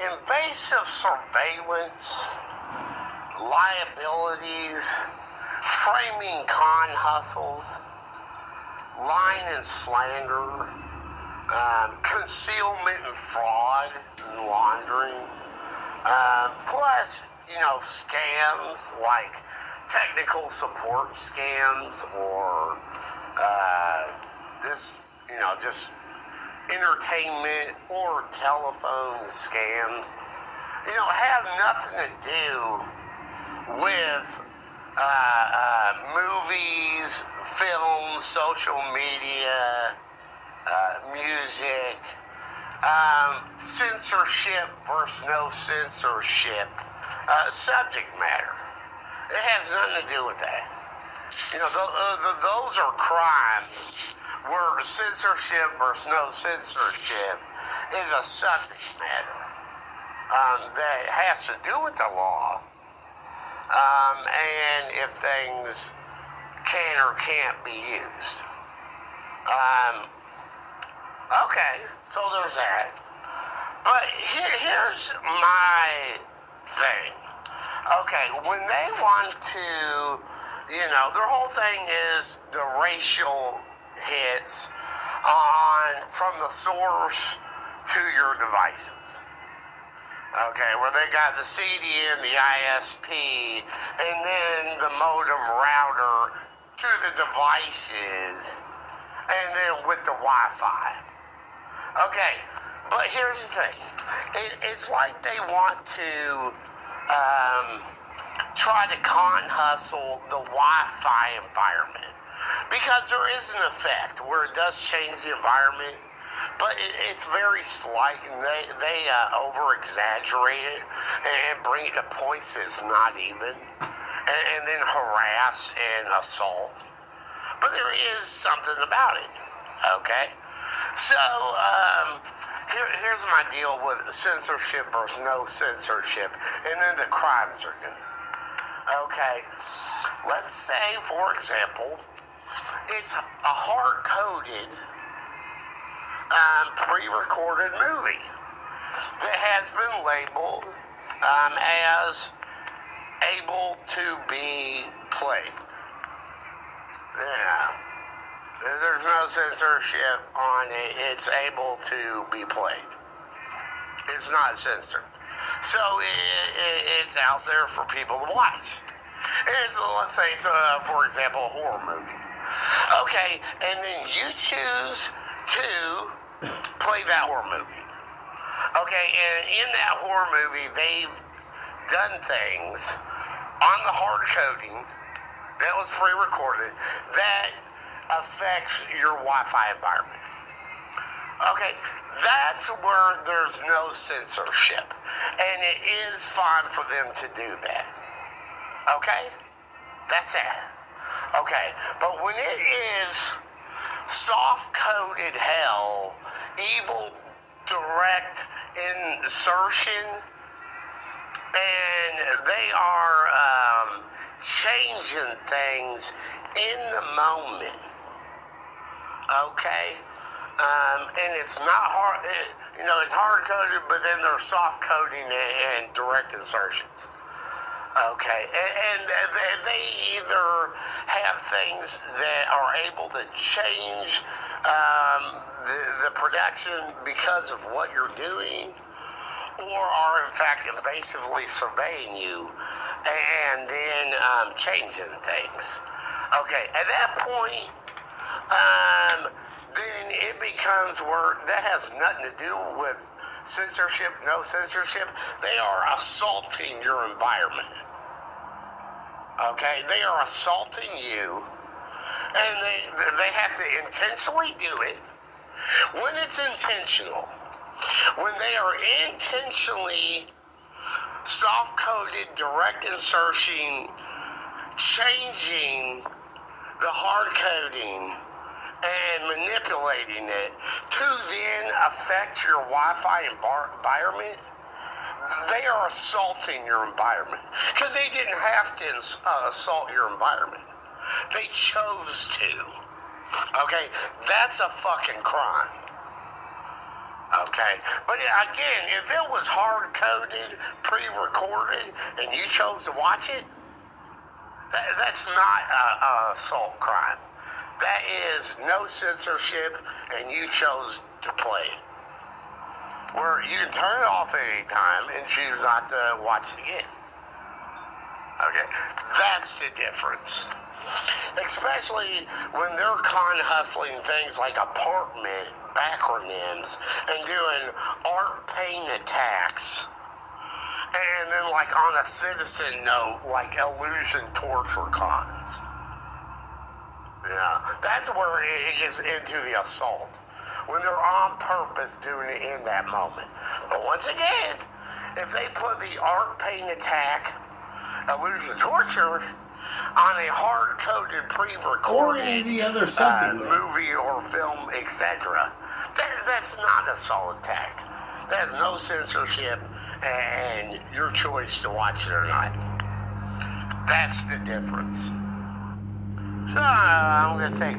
Invasive surveillance, liabilities, framing con hustles, lying and slander, concealment and fraud and laundering, plus, scams like technical support scams or this, just entertainment or telephone scams, have nothing to do with movies, films, social media, music, censorship versus no censorship, subject matter. It has nothing to do with that. Those are crimes where censorship versus no censorship is a subject matter that has to do with the law, and if things can or can't be used. Okay, so there's that. But here's my thing. Okay, when they want to, their whole thing is the racial hits from the source to your devices. Okay, where they got the CDN, the ISP, and then the modem router to the devices, and then with the Wi-Fi. Okay, but here's the thing. It's like they want to try to con hustle the Wi-Fi environment. Because there is an effect where it does change the environment, but it's very slight, and they over-exaggerate it and bring it to points that's not even, and then harass and assault. But there is something about it, okay? So, here's my deal with censorship versus no censorship, and then the crimes are good. Okay, let's say, for example, it's a hard-coded, pre-recorded movie that has been labeled as able to be played. Yeah. There's no censorship on it. It's able to be played. It's not censored. So it's out there for people to watch. Let's say it's, for example, a horror movie. Okay, and then you choose to play that horror movie. Okay, and in that horror movie, they've done things on the hard coding that was pre-recorded that affects your Wi-Fi environment. Okay, that's where there's no censorship, and it is fine for them to do that. Okay, that's it. Okay, but when it is soft-coded hell, evil direct insertion, and they are changing things in the moment. Okay, and it's not hard. It's hard coded, but then they're soft coding and direct insertions. Okay, and they either have things that are able to change the production because of what you're doing, or are in fact invasively surveying you and then changing things. Okay, at that point, then it becomes where that has nothing to do with censorship, no censorship. They are assaulting your environment. Okay, they are assaulting you, and they have to intentionally do it. When it's intentional, when they are intentionally soft-coded, direct insertion, changing the hard coding and manipulating it to then affect your Wi-Fi environment, they are assaulting your environment. Because they didn't have to assault your environment. They chose to. Okay? That's a fucking crime. Okay, but again, if it was hard-coded, pre-recorded, and you chose to watch it, that's not a assault crime. That is no censorship, and you chose to play it. Where you can turn it off at any time and choose not to watch it again. Okay, that's the difference. Especially when they're con hustling things like apartment acronyms and doing art paint attacks. And then, like, on a citizen note, like illusion torture cons. Yeah, that's where it gets into the assault. When they're on purpose doing it in that moment. But once again, if they put the art paint attack, illusion torture, on a hard-coded, pre-recorded or any other subject movie or film, etc., that's not a assault attack. There's no censorship, and your choice to watch it or not. That's the difference. So I'm going to take